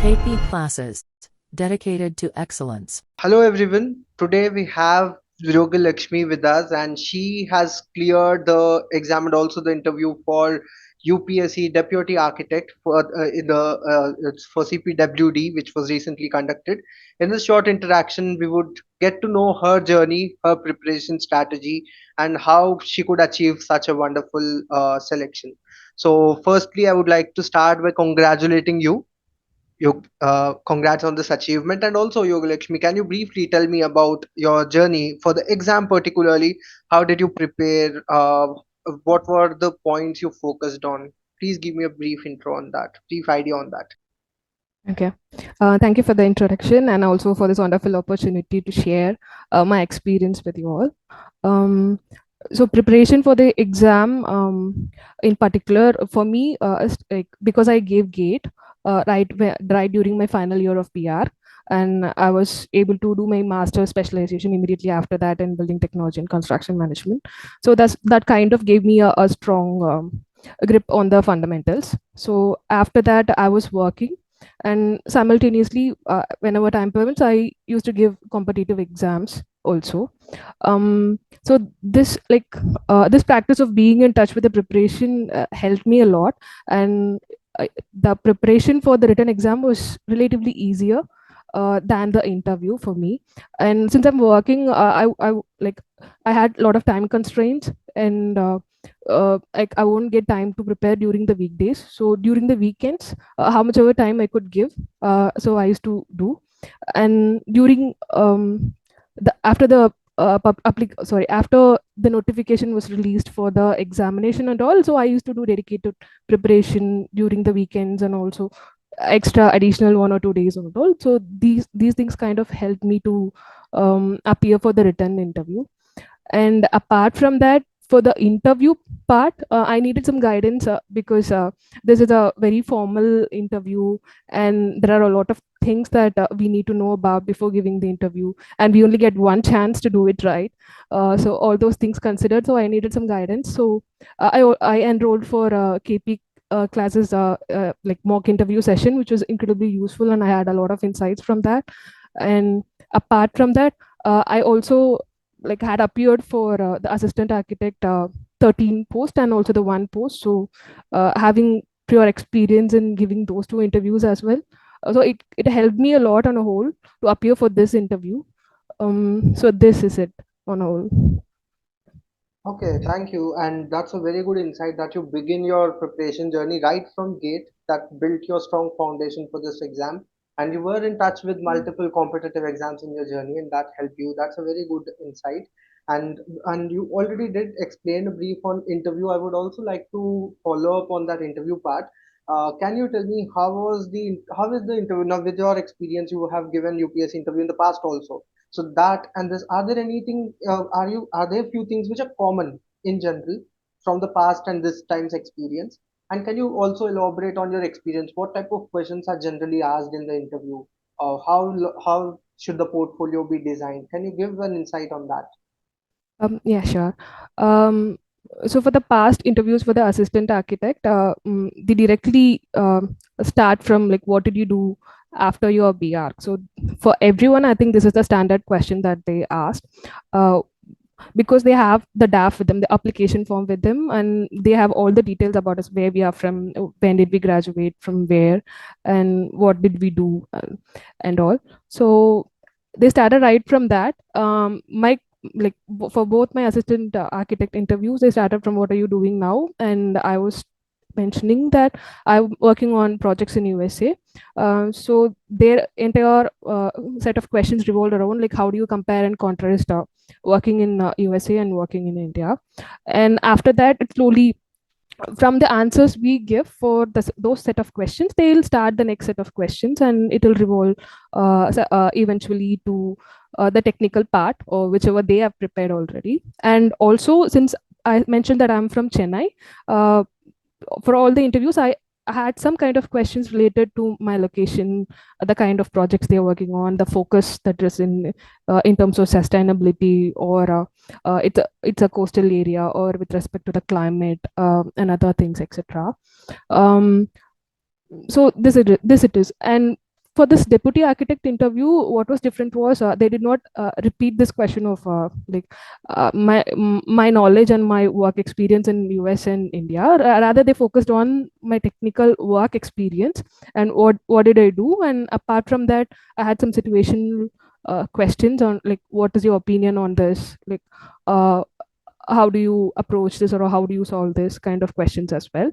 KP classes dedicated to excellence. Hello everyone. Today we have Yoga Lakshmi with us, and she has cleared the exam and also the interview for UPSC Deputy Architect for CPWD, which was recently conducted. In this short interaction, we would get to know her journey, her preparation strategy, and how she could achieve such a wonderful selection. So, firstly, I would like to start by congratulating you. Congrats on this achievement. And also, Yogalakshmi, can you briefly tell me about your journey for the exam, particularly? How did you prepare? What were the points you focused on? Please give me a brief intro on that, brief idea on that. Okay. Thank you for the introduction and also for this wonderful opportunity to share my experience with you all. So preparation for the exam, in particular, for me, is like because I gave GATE right during my final year of PR, and I was able to do my master specialization immediately after that in building technology and construction management. So that kind of gave me a strong grip on the fundamentals. So after that, I was working, and simultaneously, whenever time permits, I used to give competitive exams also. So this practice of being in touch with the preparation helped me a lot, and the preparation for the written exam was relatively easier than the interview for me. And since I'm working, I had a lot of time constraints, and like I won't get time to prepare during the weekdays. So during the weekends, how much ever time I could give, so I used to do. And during the after the after the notification was released for the examination and all, so I used to do dedicated preparation during the weekends and also extra additional 1 or 2 days and all. So these things kind of helped me to appear for the written interview. And apart from that, for the interview part, I needed some guidance because this is a very formal interview, and there are a lot of things that we need to know about before giving the interview, and we only get one chance to do it right. So all those things considered, so I needed some guidance. So I enrolled for KP classes, like mock interview session, which was incredibly useful, and I had a lot of insights from that. And apart from that, I also like had appeared for the assistant architect 13 post and also the one post. So having prior experience in giving those two interviews as well, so it helped me a lot on a whole to appear for this interview. So this is it on a whole. Okay, thank you. And that's a very good insight that you begin your preparation journey right from gate that built your strong foundation for this exam. And you were in touch with multiple competitive exams in your journey, and that helped you. That's a very good insight. And you already did explain a brief on interview. I would also like to follow up on that interview part. Can you tell me how is the interview now with your experience? You have given UPSC interview in the past also, so that and this, are there anything are there few things which are common in general from the past and this time's experience? And can you also elaborate on your experience? What type of questions are generally asked in the interview? How should the portfolio be designed? Can you give an insight on that? Yeah, sure. Um, so for the past interviews for the assistant architect, they directly start from like, what did you do after your BR? So for everyone, I think this is the standard question that they ask. Uh, because they have the DAF with them, the application form with them, and they have all the details about us, where we are from, when did we graduate, from where, and what did we do, and all. So they started right from that. My like for both my assistant architect interviews, they started from what are you doing now, and I was mentioning that I'm working on projects in USA. So their entire set of questions revolved around like, how do you compare and contrast working in USA and working in India? And after that, it slowly, from the answers we give for those set of questions, they'll start the next set of questions, and it will revolve eventually to the technical part or whichever they have prepared already. And also, since I mentioned that I'm from Chennai, uh, for all the interviews, I had some kind of questions related to my location, the kind of projects they're working on, the focus that is in terms of sustainability, or it's a coastal area, or with respect to the climate and other things, etc. Um, so this it is, and for this deputy architect interview, what was different was they did not repeat this question of my knowledge and my work experience in US and India. Rather, they focused on my technical work experience and what did I do. And apart from that, I had some situational questions on like what is your opinion on this, like how do you approach this, or how do you solve this kind of questions as well.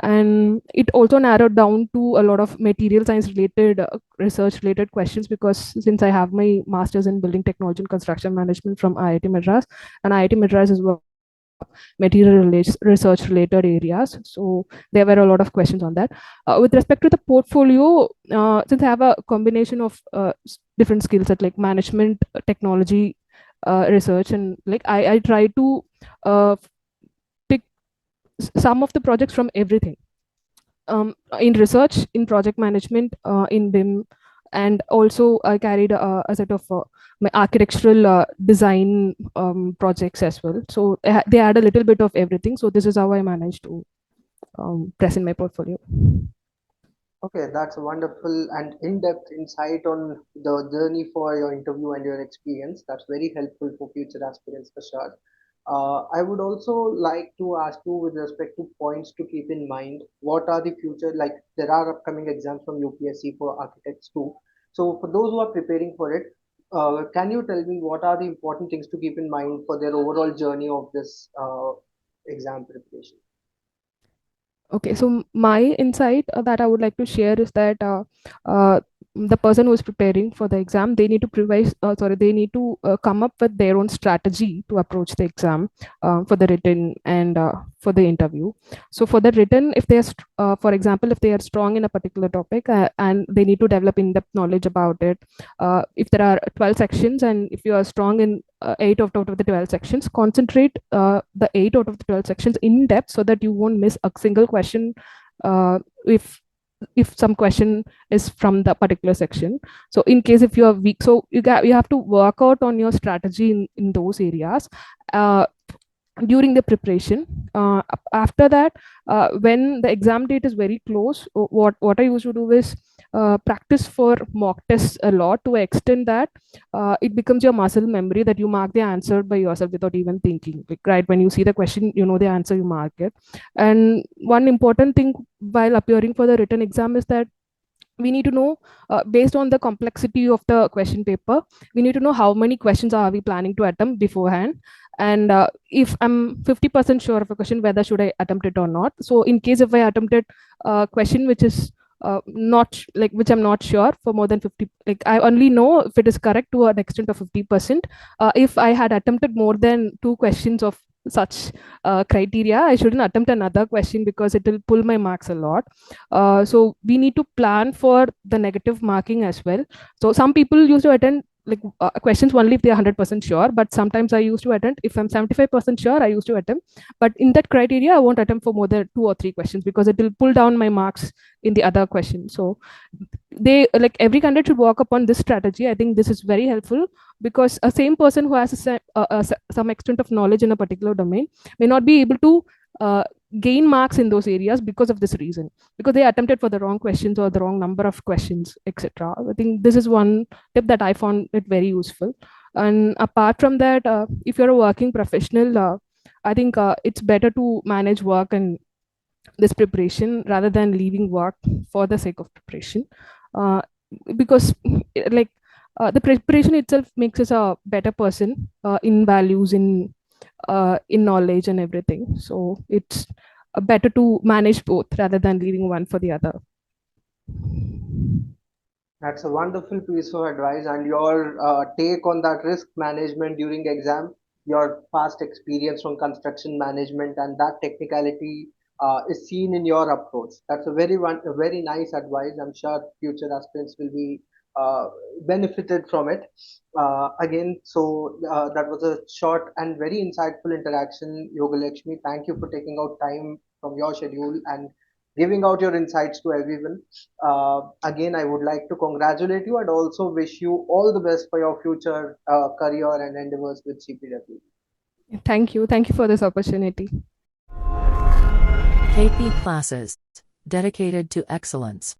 And it also narrowed down to a lot of material science related research related questions, because since I have my master's in building technology and construction management from IIT Madras, and IIT Madras is material research related areas, so there were a lot of questions on that. With respect to the portfolio, since I have a combination of different skill set like management, technology, research, and like I try to pick some of the projects from everything, in research, in project management, in BIM, and also I carried a set of my architectural design projects as well. So they had a little bit of everything. So this is how I managed to present my portfolio. Okay, that's a wonderful and in-depth insight on the journey for your interview and your experience. That's very helpful for future aspirants for sure. I would also like to ask you with respect to points to keep in mind. What are the future, like there are upcoming exams from UPSC for architects too. So for those who are preparing for it, can you tell me what are the important things to keep in mind for their overall journey of this exam preparation? Okay, so my insight that I would like to share is that uh, the person who is preparing for the exam, they need to they need to come up with their own strategy to approach the exam for the written and for the interview. So for the written, if they are, for example, if they are strong in a particular topic and they need to develop in-depth knowledge about it. If there are 12 sections and if you are strong in 8 out of the 12 sections, concentrate the 8 out of the 12 sections in depth so that you won't miss a single question uh, if some question is from the particular section. So in case if you are weak, so you have to work out on your strategy in those areas during the preparation. After that, when the exam date is very close, what I used to do is practice for mock tests a lot, to extend that it becomes your muscle memory that you mark the answer by yourself without even thinking. Like, right when you see the question, you know the answer, you mark it. And one important thing while appearing for the written exam is that we need to know, based on the complexity of the question paper, we need to know how many questions are we planning to attempt beforehand. And if I'm 50% sure of a question, whether should I attempt it or not. So in case if I attempted a question which is not like, which I'm not sure for more than 50, like I only know if it is correct to an extent of 50%. If I had attempted more than 2 questions of such criteria, I shouldn't attempt another question because it will pull my marks a lot. So we need to plan for the negative marking as well. So some people used to attend like questions only if they're 100% sure, but sometimes I used to attempt if I'm 75% sure. I used to attempt, but in that criteria I won't attempt for more than 2 or 3 questions because it will pull down my marks in the other question. So they, like, every candidate should work upon this strategy. I think this is very helpful because a same person who has some extent of knowledge in a particular domain may not be able to gain marks in those areas because of this reason, because they attempted for the wrong questions or the wrong number of questions, etc. I think this is one tip that I found it very useful. And apart from that, if you're a working professional, I think it's better to manage work and this preparation rather than leaving work for the sake of preparation, uh, because like the preparation itself makes us a better person in values, in knowledge and everything. So it's better to manage both rather than leaving one for the other. That's a wonderful piece of advice, and your take on that risk management during exam, your past experience from construction management, and that technicality is seen in your approach. That's a very nice advice. I'm sure future aspirants will be uh, benefited from it. Again, so that was a short and very insightful interaction, Yogalakshmi. Thank you for taking out time from your schedule and giving out your insights to everyone. Again, I would like to congratulate you and also wish you all the best for your future career and endeavors with CPW. Thank you. Thank you for this opportunity. KP Classes. Dedicated to excellence.